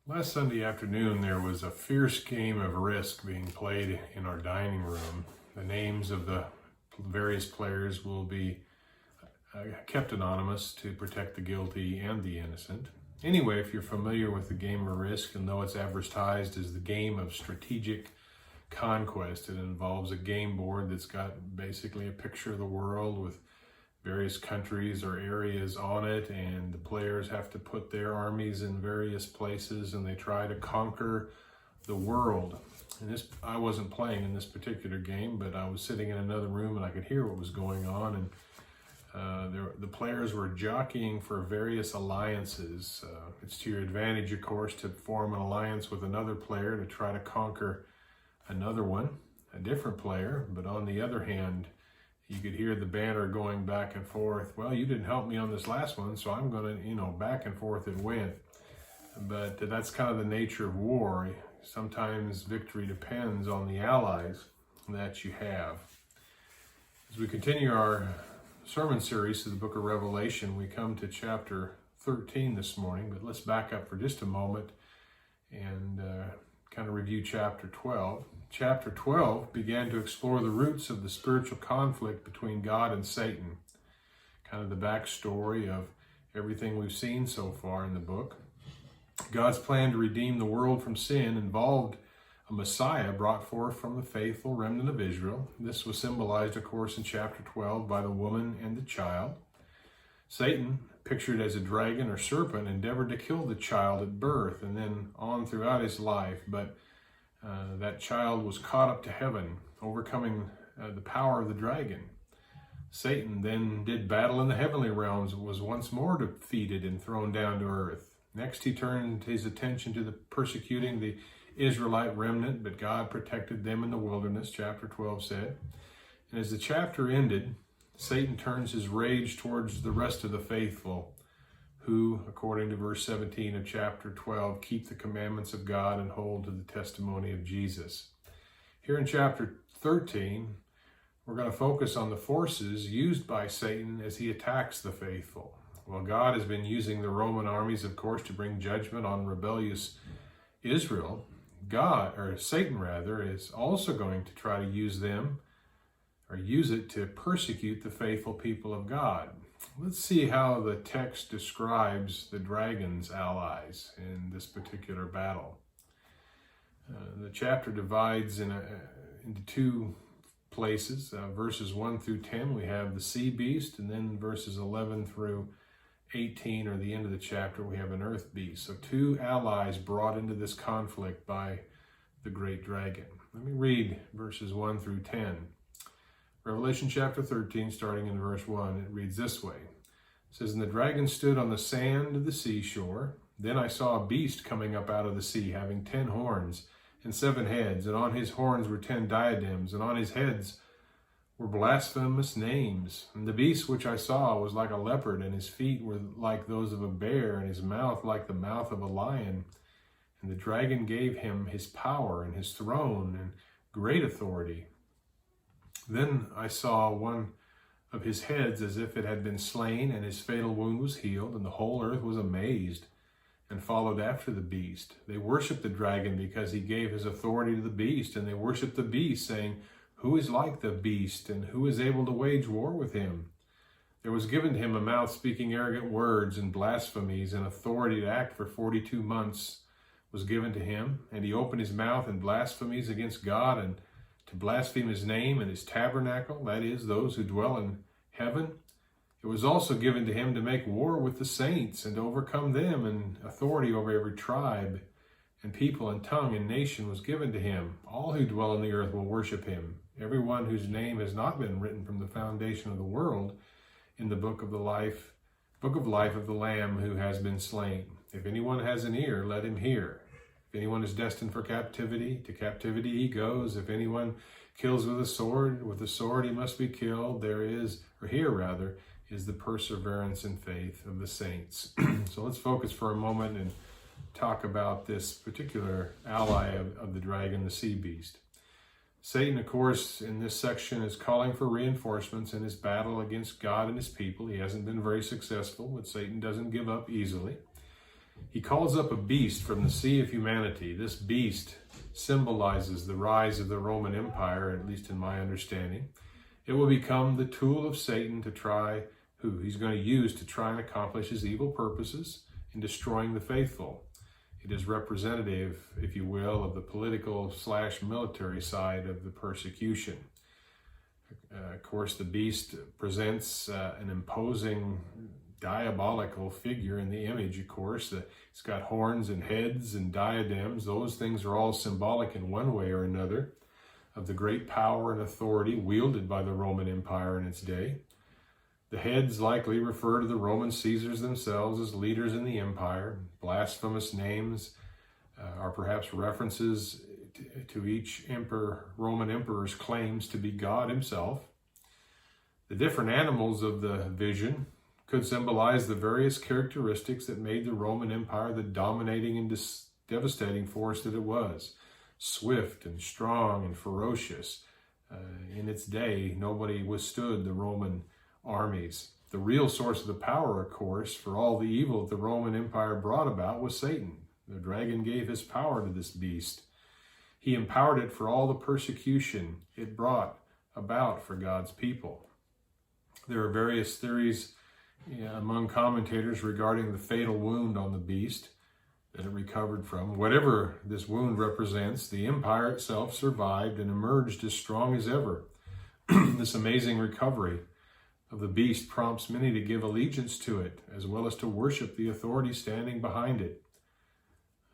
Last Sunday afternoon, there was a fierce game of Risk being played in our dining room. The names of the various players will be kept anonymous to protect the guilty and the innocent. Anyway, if you're familiar with the game of Risk and though it's advertised as the game of strategic conquest, it involves a game board that's got basically a picture of the world with various countries or areas on it, and the players have to put their armies in various places and they try to conquer the world. And this, I wasn't playing in this particular game, but I was sitting in another room and I could hear what was going on, and the players were jockeying for various alliances. It's to your advantage, of course, to form an alliance with another player to try to conquer another one, a different player. But on the other hand, you could hear the banter going back and forth. Well, you didn't help me on this last one, so I'm going to, back and forth it went. But that's kind of the nature of war. Sometimes victory depends on the allies that you have. As we continue our sermon series to the book of Revelation, we come to chapter 13 this morning, but let's back up for just a moment and kind of review chapter 12. Chapter 12 began to explore the roots of the spiritual conflict between God and Satan, kind of the backstory of everything we've seen so far in the book. God's plan to redeem the world from sin involved a Messiah brought forth from the faithful remnant of Israel. This was symbolized, of course, in chapter 12 by the woman and the child. Satan, pictured as a dragon or serpent, endeavored to kill the child at birth and then on throughout his life, but that child was caught up to heaven, overcoming the power of the dragon. Satan then did battle in the heavenly realms, was once more defeated and thrown down to earth. Next, he turned his attention to the persecuting the Israelite remnant, but God protected them in the wilderness, chapter 12 said. And as the chapter ended, Satan turns his rage towards the rest of the faithful, who, according to verse 17 of chapter 12, keep the commandments of God and hold to the testimony of Jesus. Here in chapter 13, we're going to focus on the forces used by Satan as he attacks the faithful. Well, God has been using the Roman armies, of course, to bring judgment on rebellious Israel. Satan is also going to try to use it to persecute the faithful people of God. Let's see how the text describes the dragon's allies in this particular battle. The chapter divides into two places. Verses 1 through 10, we have the sea beast, and then verses 11 through 18, or the end of the chapter, we have an earth beast. So two allies brought into this conflict by the great dragon. Let me read verses 1 through 10. Revelation chapter 13, starting in verse 1, it reads this way. It says, "And the dragon stood on the sand of the seashore. Then I saw a beast coming up out of the sea, having 10 horns and 7 heads, and on his horns were 10 diadems, and on his heads were blasphemous names. And the beast which I saw was like a leopard, and his feet were like those of a bear, and his mouth like the mouth of a lion. And the dragon gave him his power and his throne and great authority. Then I saw one of his heads as if it had been slain, and his fatal wound was healed, and the whole earth was amazed and followed after the beast. They worshipped the dragon because he gave his authority to the beast, and they worshipped the beast, saying, 'Who is like the beast, and who is able to wage war with him?' There was given to him a mouth speaking arrogant words and blasphemies, and authority to act for 42 months was given to him, and he opened his mouth in blasphemies against God, and to blaspheme his name and his tabernacle, that is, those who dwell in heaven. It was also given to him to make war with the saints and to overcome them, and authority over every tribe and people and tongue and nation was given to him. All who dwell on the earth will worship him, everyone whose name has not been written from the foundation of the world in the book of life of the Lamb who has been slain. If anyone has an ear, let him hear. If anyone is destined for captivity, to captivity he goes. If anyone kills with a sword he must be killed. Here is the perseverance and faith of the saints." So let's focus for a moment and talk about this particular ally of the dragon, the sea beast. Satan, of course, in this section is calling for reinforcements in his battle against God and his people. He hasn't been very successful, but Satan doesn't give up easily. He calls up a beast from the sea of humanity. This beast symbolizes the rise of the Roman Empire, at least in my understanding. It will become the tool of Satan to try, who he's going to use to try and accomplish his evil purposes in destroying the faithful. It is representative, if you will, of the political/military side of the persecution. Of course, the beast presents an imposing, diabolical figure in the image, of course. It's got horns and heads and diadems. Those things are all symbolic in one way or another of the great power and authority wielded by the Roman Empire in its day. The heads likely refer to the Roman Caesars themselves as leaders in the empire. Blasphemous names are perhaps references to each Roman emperor's claims to be God himself. The different animals of the vision could symbolize the various characteristics that made the Roman Empire the dominating and devastating force that it was. Swift and strong and ferocious. In its day, nobody withstood the Roman armies. The real source of the power, of course, for all the evil that the Roman Empire brought about was Satan. The dragon gave his power to this beast. He empowered it for all the persecution it brought about for God's people. There are various theories among commentators regarding the fatal wound on the beast that it recovered from. Whatever this wound represents, the empire itself survived and emerged as strong as ever. This amazing recovery of the beast prompts many to give allegiance to it, as well as to worship the authority standing behind it.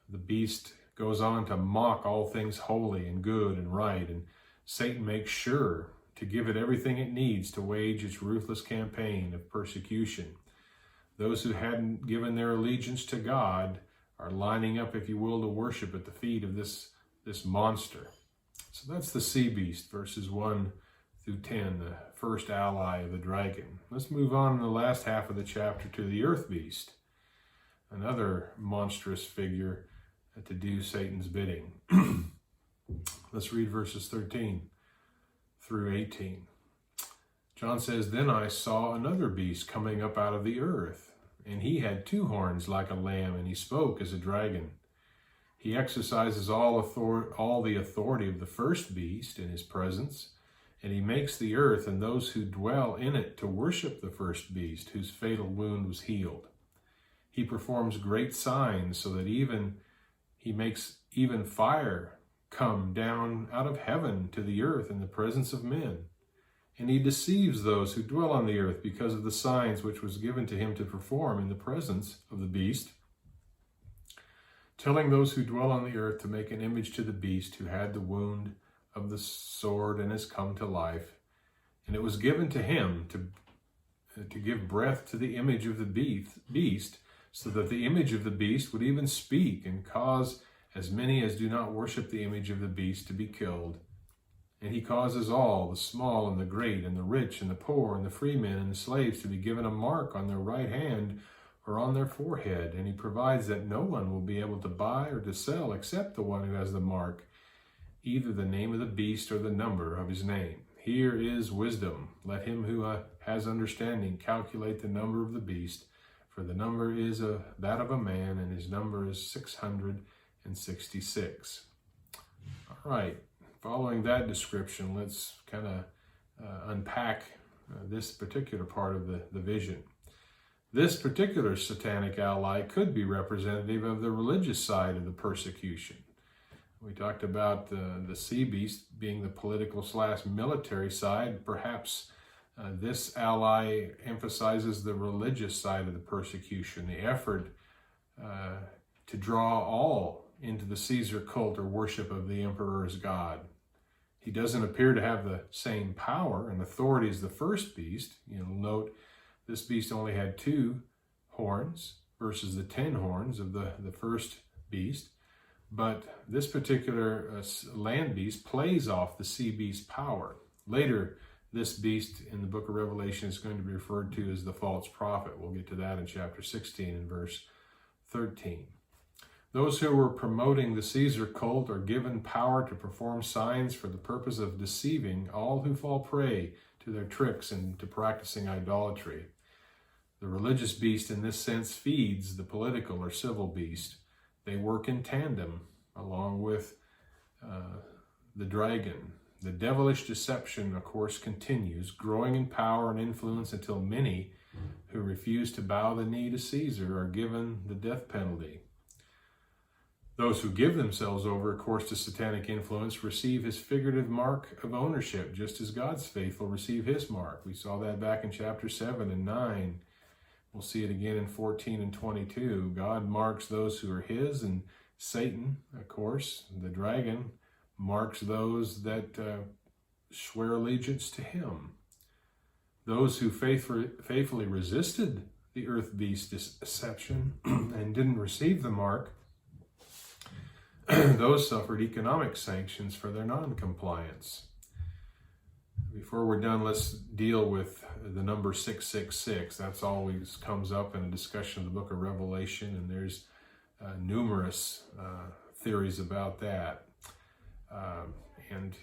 The beast goes on to mock all things holy and good and right, and Satan makes sure to give it everything it needs to wage its ruthless campaign of persecution. Those who hadn't given their allegiance to God are lining up, if you will, to worship at the feet of this monster. So that's the sea beast, verses 1 through 10, the first ally of the dragon. Let's move on in the last half of the chapter to the earth beast, another monstrous figure to do Satan's bidding. Let's read verses 13 through 18. John says, "Then I saw another beast coming up out of the earth, and he had 2 horns like a lamb, and he spoke as a dragon. He exercises all the authority of the first beast in his presence, and he makes the earth and those who dwell in it to worship the first beast, whose fatal wound was healed. He performs great signs, so that he makes even fire come down out of heaven to the earth in the presence of men. And he deceives those who dwell on the earth because of the signs which was given to him to perform in the presence of the beast, telling those who dwell on the earth to make an image to the beast who had the wound of the sword and has come to life. And it was given to him to give breath to the image of the beast, so that the image of the beast would even speak and cause as many as do not worship the image of the beast to be killed. And he causes all, the small and the great, and the rich and the poor, and the free men and the slaves, to be given a mark on their right hand or on their forehead. And he provides that no one will be able to buy or to sell except the one who has the mark, either the name of the beast or the number of his name. Here is wisdom. Let him who has understanding calculate the number of the beast, for the number is that of a man, and his number is 666. All right, following that description, let's kind of unpack this particular part of the vision. This particular satanic ally could be representative of the religious side of the persecution. We talked about the sea beast being the political/military side. Perhaps this ally emphasizes the religious side of the persecution, the effort to draw all into the Caesar cult or worship of the emperor as God. He doesn't appear to have the same power and authority as the first beast. You'll note this beast only had 2 horns versus the 10 horns of the first beast. But this particular land beast plays off the sea beast's power. Later, this beast in the book of Revelation is going to be referred to as the false prophet. We'll get to that in chapter 16 and verse 13. Those who were promoting the Caesar cult are given power to perform signs for the purpose of deceiving all who fall prey to their tricks and to practicing idolatry. The religious beast in this sense feeds the political or civil beast. They work in tandem along with the dragon. The devilish deception, of course, continues, growing in power and influence until many who refuse to bow the knee to Caesar are given the death penalty. Those who give themselves over, of course, to satanic influence receive his figurative mark of ownership, just as God's faithful receive his mark. We saw that back in chapter 7 and 9. We'll see it again in 14 and 22. God marks those who are his, and Satan, of course, the dragon, marks those that swear allegiance to him. Those who faithfully resisted the earth beast deception and didn't receive the mark, those suffered economic sanctions for their non-compliance. Before we're done, let's deal with the number 666. That's always comes up in a discussion of the book of Revelation, and there's numerous theories about that. And,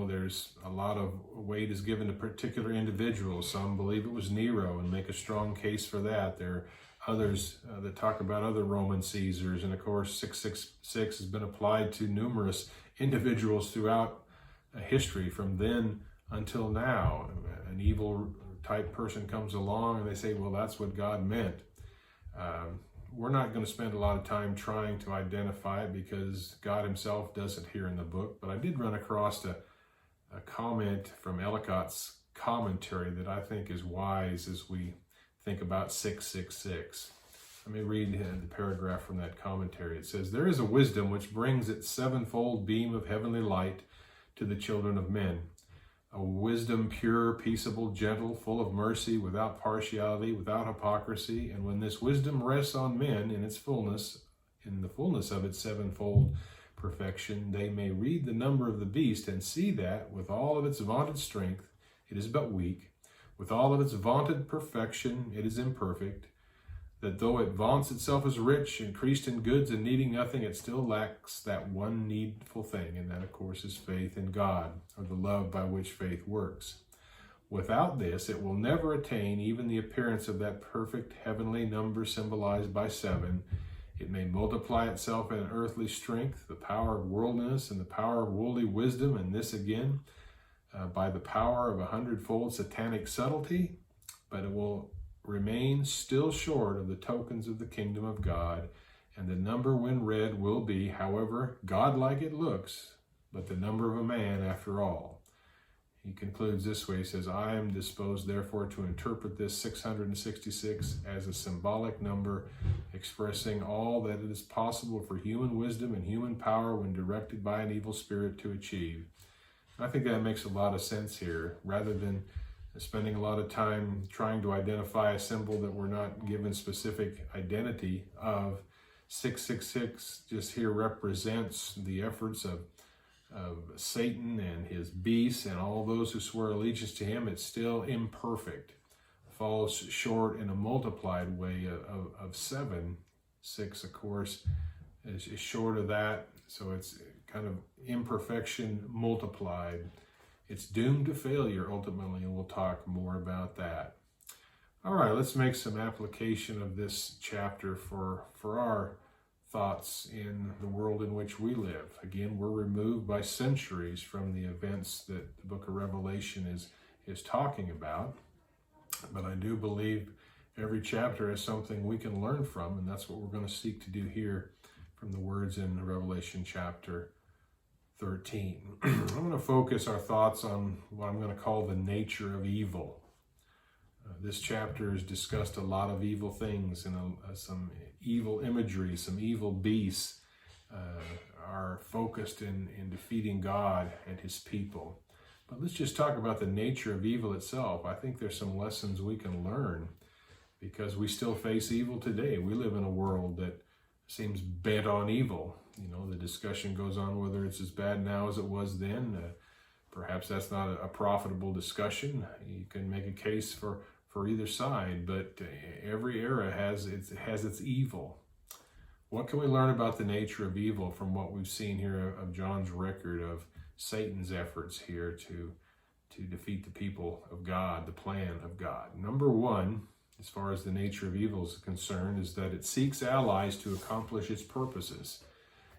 there's a lot of weight is given to particular individuals. Some believe it was Nero and make a strong case for that. There are others that talk about other Roman Caesars. And, of course, 666 has been applied to numerous individuals throughout history from then until now. An evil type person comes along and they say, well, that's what God meant. We're not going to spend a lot of time trying to identify it because God himself doesn't here in the book, but I did run across a comment from Ellicott's commentary that I think is wise as we think about 666. Let me read the paragraph from that commentary. It says, "There is a wisdom which brings its sevenfold beam of heavenly light to the children of men. A wisdom pure, peaceable, gentle, full of mercy, without partiality, without hypocrisy. And when this wisdom rests on men in its fullness, in the fullness of its sevenfold perfection, they may read the number of the beast and see that, with all of its vaunted strength, it is but weak. With all of its vaunted perfection, it is imperfect. That though it vaunts itself as rich, increased in goods, and needing nothing, it still lacks that one needful thing, and that, of course, is faith in God, or the love by which faith works. Without this, it will never attain even the appearance of that perfect heavenly number symbolized by 7. It may multiply itself in earthly strength, the power of worldliness, and the power of worldly wisdom, and this again, by the power of 100-fold satanic subtlety, but it will remain still short of the tokens of the kingdom of God, and the number when read will be, however godlike it looks, but the number of a man after all." He concludes this way. He says, "I am disposed therefore to interpret this 666 as a symbolic number expressing all that it is possible for human wisdom and human power when directed by an evil spirit to achieve." I think that makes a lot of sense here. Rather than spending a lot of time trying to identify a symbol that we're not given specific identity of, 666 just here represents the efforts of Satan and his beasts and all those who swear allegiance to him. It's still imperfect, falls short in a multiplied way of 7. 6, of course, is short of that, so it's kind of imperfection multiplied. It's doomed to failure ultimately, and we'll talk more about that. All right, let's make some application of this chapter for our thoughts in the world in which we live. Again, we're removed by centuries from the events that the book of Revelation is talking about, but I do believe every chapter has something we can learn from, and that's what we're going to seek to do here from the words in Revelation chapter 13. I'm going to focus our thoughts on what I'm going to call the nature of evil. This chapter has discussed a lot of evil things and some evil imagery, some evil beasts are focused in defeating God and his people. But let's just talk about the nature of evil itself. I think there's some lessons we can learn because we still face evil today. We live in a world that seems bent on evil. The discussion goes on whether it's as bad now as it was then. Perhaps that's not a profitable discussion. You can make a case for either side, but every era has its evil. What can we learn about the nature of evil from what we've seen here of John's record of Satan's efforts here to defeat the people of God, the plan of God? Number one, as far as the nature of evil is concerned, is that it seeks allies to accomplish its purposes.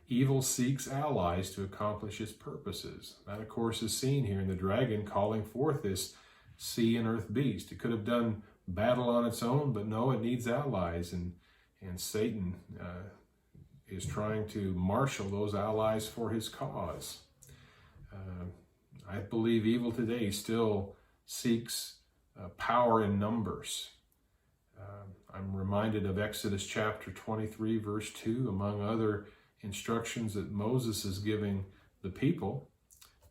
Evil seeks allies to accomplish its purposes. That, of course, is seen here in the dragon calling forth this sea and earth beast. It could have done battle on its own, but no, it needs allies, and Satan is trying to marshal those allies for his cause. I believe evil today still seeks power in numbers. I'm reminded of Exodus chapter 23, verse 2, among other instructions that Moses is giving the people,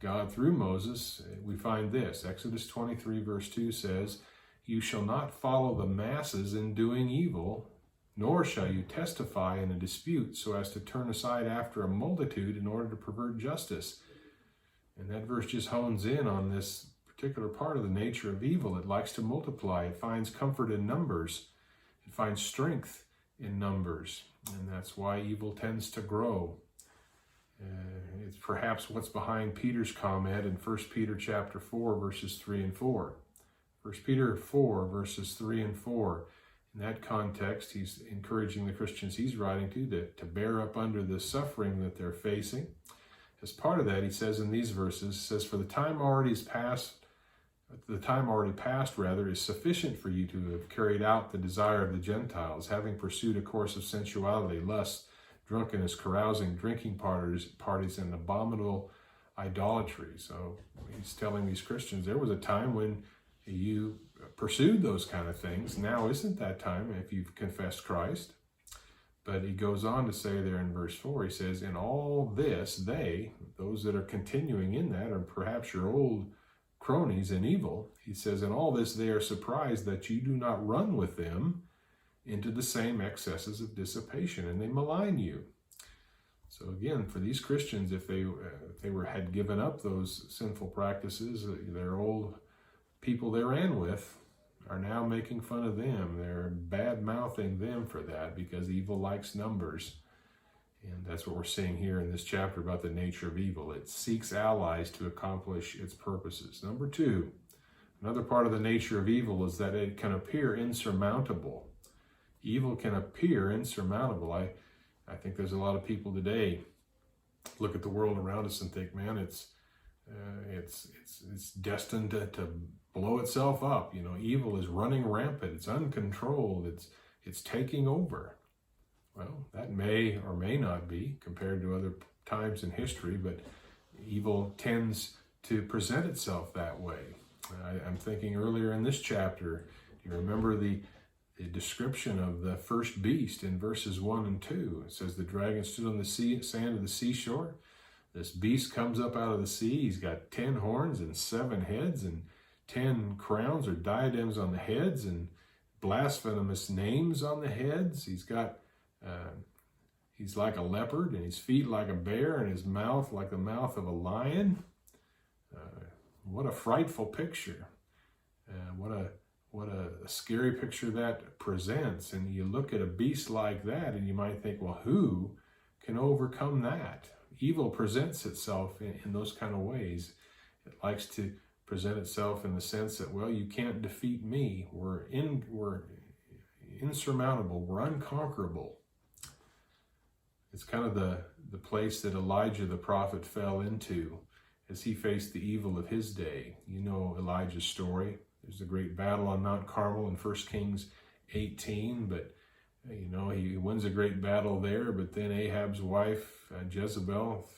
God through Moses. We find this. Exodus 23, verse 2 says, "You shall not follow the masses in doing evil, nor shall you testify in a dispute so as to turn aside after a multitude in order to pervert justice." And that verse just hones in on this particular part of the nature of evil. It likes to multiply. It finds comfort in numbers. It finds strength in numbers. And that's why evil tends to grow. It's perhaps what's behind Peter's comment in 1 Peter chapter 4, verses 3 and 4. 1 Peter 4, verses 3 and 4. In that context, he's encouraging the Christians he's writing to bear up under the suffering that they're facing. As part of that, he says in these verses, says, "For the time already past, is sufficient for you to have carried out the desire of the Gentiles, having pursued a course of sensuality, lust, drunkenness, carousing, drinking parties, and abominable idolatry." So he's telling these Christians there was a time when you pursued those kind of things. Now isn't that time if you've confessed Christ. But he goes on to say there in verse 4, he says, "In all this, those that are continuing in that, are perhaps your old cronies in evil," he says, "in all this they are surprised that you do not run with them into the same excesses of dissipation, and they malign you." So again, for these Christians, if they had given up those sinful practices, their old people they ran with are now making fun of them. They're bad-mouthing them for that, because evil likes numbers. And that's what we're seeing here in this chapter about the nature of evil. It seeks allies to accomplish its purposes. Number two, another part of the nature of evil is that it can appear insurmountable. Evil can appear insurmountable. I think there's a lot of people today look at the world around us and think, man, it's destined to blow itself up. Evil is running rampant. It's uncontrolled. It's taking over. Well, that may or may not be compared to other times in history, but evil tends to present itself that way. I'm thinking earlier in this chapter, do you remember the description of the first beast in verses 1 and 2? It says, "The dragon stood on the sand of the seashore. This beast comes up out of the sea. He's got 10 horns and 7 heads and 10 crowns or diadems on the heads and blasphemous names on the heads. He's like a leopard, and his feet like a bear, and his mouth like the mouth of a lion." What a frightful picture. What a scary picture that presents. And you look at a beast like that, and you might think, well, who can overcome that? Evil presents itself in those kind of ways. It likes to present itself in the sense that, well, you can't defeat me. We're insurmountable. We're unconquerable. It's kind of the place that Elijah the prophet fell into as he faced the evil of his day. You know Elijah's story. There's a great battle on Mount Carmel in 1 Kings 18, but he wins a great battle there, but then Ahab's wife, Jezebel,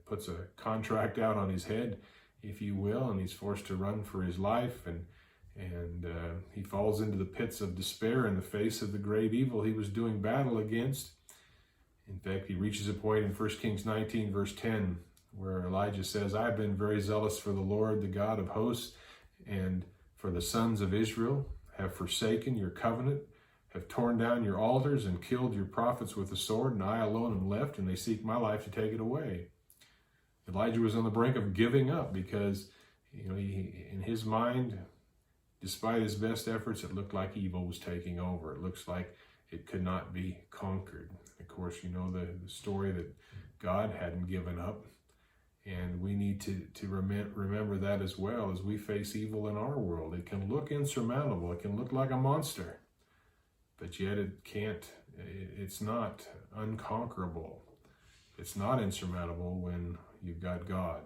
puts a contract out on his head, if you will, and he's forced to run for his life, and he falls into the pits of despair in the face of the great evil he was doing battle against. In fact, he reaches a point in 1 Kings 19, verse 10, where Elijah says, "I've been very zealous for the Lord, the God of hosts, and for the sons of Israel, have forsaken your covenant, have torn down your altars, and killed your prophets with the sword, and I alone am left, and they seek my life to take it away." Elijah was on the brink of giving up because, he, in his mind, despite his best efforts, it looked like evil was taking over. It looks like it could not be conquered. Of course, you know the story that God hadn't given up. And we need to remember that as well as we face evil in our world. It can look insurmountable. It can look like a monster, but yet it's not unconquerable. It's not insurmountable when you've got God.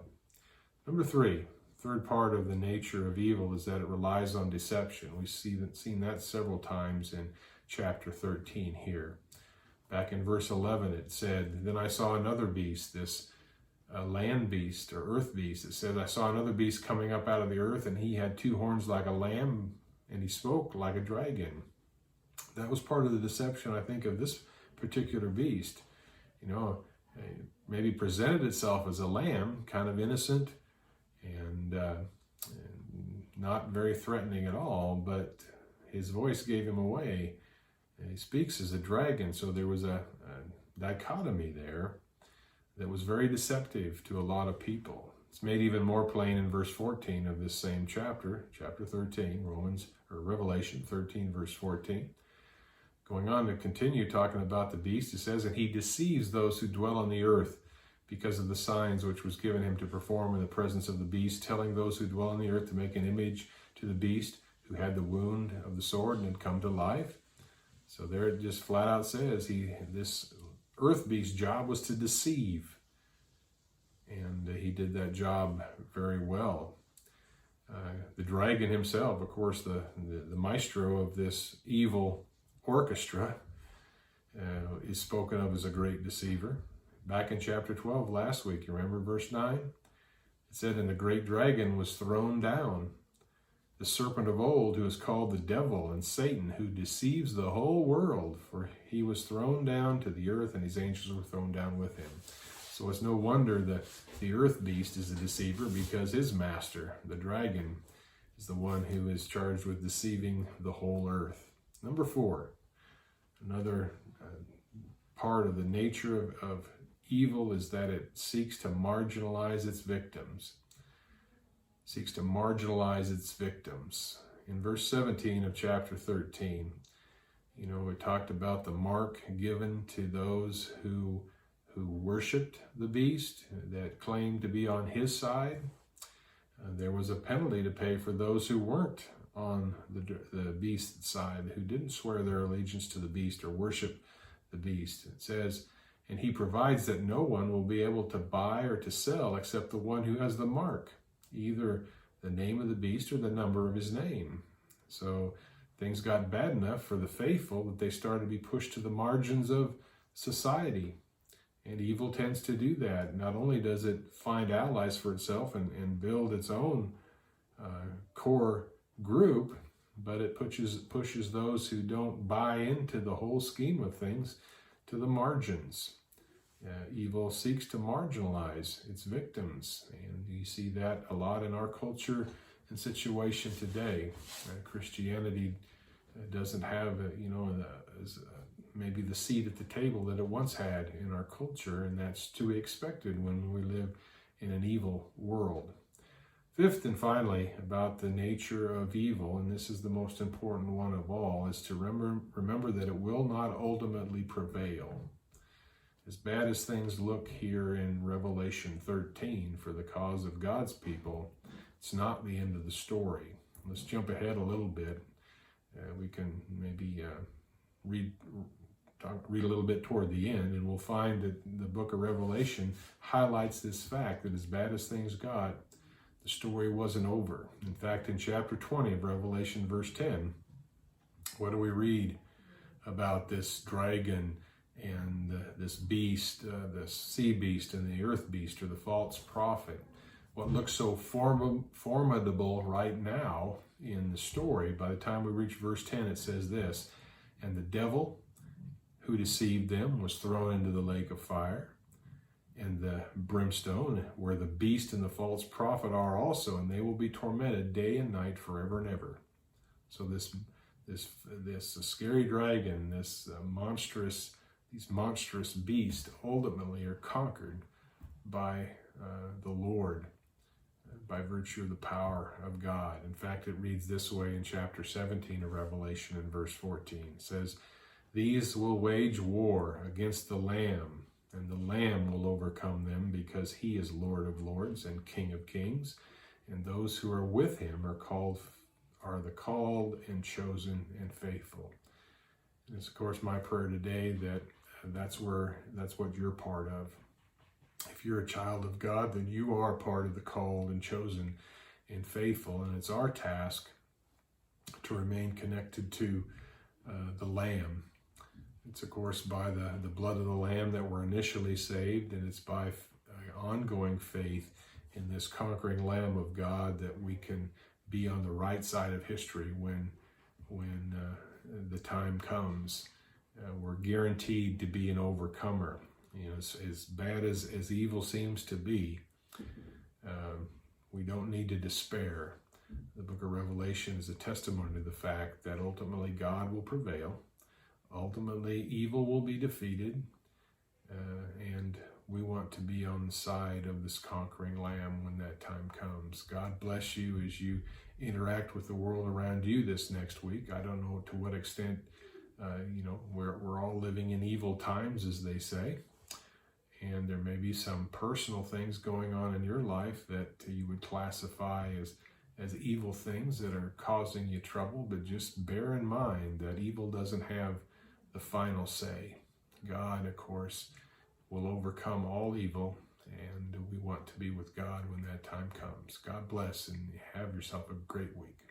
Number three, third part of the nature of evil is that it relies on deception. We've seen that several times in chapter 13 here. Back in verse 11, it said, "Then I saw another beast, this land beast or earth beast." It said, "I saw another beast coming up out of the earth, and he had two horns like a lamb, and he spoke like a dragon." That was part of the deception, I think, of this particular beast. Maybe presented itself as a lamb, kind of innocent and not very threatening at all, but his voice gave him away. He speaks as a dragon, so there was a dichotomy there that was very deceptive to a lot of people. It's made even more plain in verse 14 of this same chapter 13, Revelation 13, verse 14. Going on to continue talking about the beast, it says, "And he deceives those who dwell on the earth because of the signs which was given him to perform in the presence of the beast, telling those who dwell on the earth to make an image to the beast who had the wound of the sword and had come to life." So there it just flat out says this earth beast's job was to deceive. And he did that job very well. The dragon himself, of course, the maestro of this evil orchestra, is spoken of as a great deceiver. Back in chapter 12 last week, you remember verse 9? It said, "And the great dragon was thrown down, the serpent of old, who is called the devil and Satan, who deceives the whole world. For he was thrown down to the earth, and his angels were thrown down with him." So it's no wonder that the earth beast is a deceiver, because his master, the dragon, is the one who is charged with deceiving the whole earth. Number four, another part of the nature of evil is that it seeks to marginalize its victims. Seeks to marginalize its victims. In verse 17 of chapter 13, we talked about the mark given to those who worshipped the beast, that claimed to be on his side. There was a penalty to pay for those who weren't on the beast's side, who didn't swear their allegiance to the beast or worship the beast. It says, "And he provides that no one will be able to buy or to sell except the one who has the mark, either the name of the beast or the number of his name." So things got bad enough for the faithful that they started to be pushed to the margins of society. And evil tends to do that. Not only does it find allies for itself and build its own core group, but it pushes those who don't buy into the whole scheme of things to the margins. Evil seeks to marginalize its victims, and you see that a lot in our culture and situation today. Christianity doesn't have, maybe the seat at the table that it once had in our culture, and that's to be expected when we live in an evil world. Fifth and finally, about the nature of evil, and this is the most important one of all, is to remember that it will not ultimately prevail. As bad as things look here in Revelation 13 for the cause of God's people, it's not the end of the story. Let's jump ahead a little bit. We can maybe read a little bit toward the end, and we'll find that the book of Revelation highlights this fact that as bad as things got, the story wasn't over. In fact, in chapter 20 of Revelation, verse 10, what do we read about this dragon and this beast, the sea beast and the earth beast, or the false prophet? What looks so formidable right now in the story, by the time we reach verse 10, it says this: "And the devil who deceived them was thrown into the lake of fire and the brimstone, where the beast and the false prophet are also, and they will be tormented day and night forever and ever." So this scary dragon, these monstrous beasts, ultimately are conquered by the Lord, by virtue of the power of God. In fact, it reads this way in chapter 17 of Revelation in verse 14. It says, "These will wage war against the Lamb, and the Lamb will overcome overcome them, because he is Lord of lords and King of kings, and those who are with him are the called and chosen and faithful. And it's of course my prayer today that that's what you're part of. If you're a child of God, then you are part of the called and chosen and faithful, and it's our task to remain connected to the Lamb. It's of course by the blood of the Lamb that we're initially saved, and it's by ongoing faith in this conquering Lamb of God that we can be on the right side of history when the time comes. We're guaranteed to be an overcomer. You know, as bad as evil seems to be, we don't need to despair. The book of Revelation is a testimony to the fact that ultimately God will prevail. Ultimately, evil will be defeated, and we want to be on the side of this conquering Lamb when that time comes. God bless you as you interact with the world around you this next week. I don't know to what extent, we're all living in evil times, as they say, and there may be some personal things going on in your life that you would classify as evil things that are causing you trouble, but just bear in mind that evil doesn't have the final say. God, of course, will overcome all evil, and we want to be with God when that time comes. God bless, and have yourself a great week.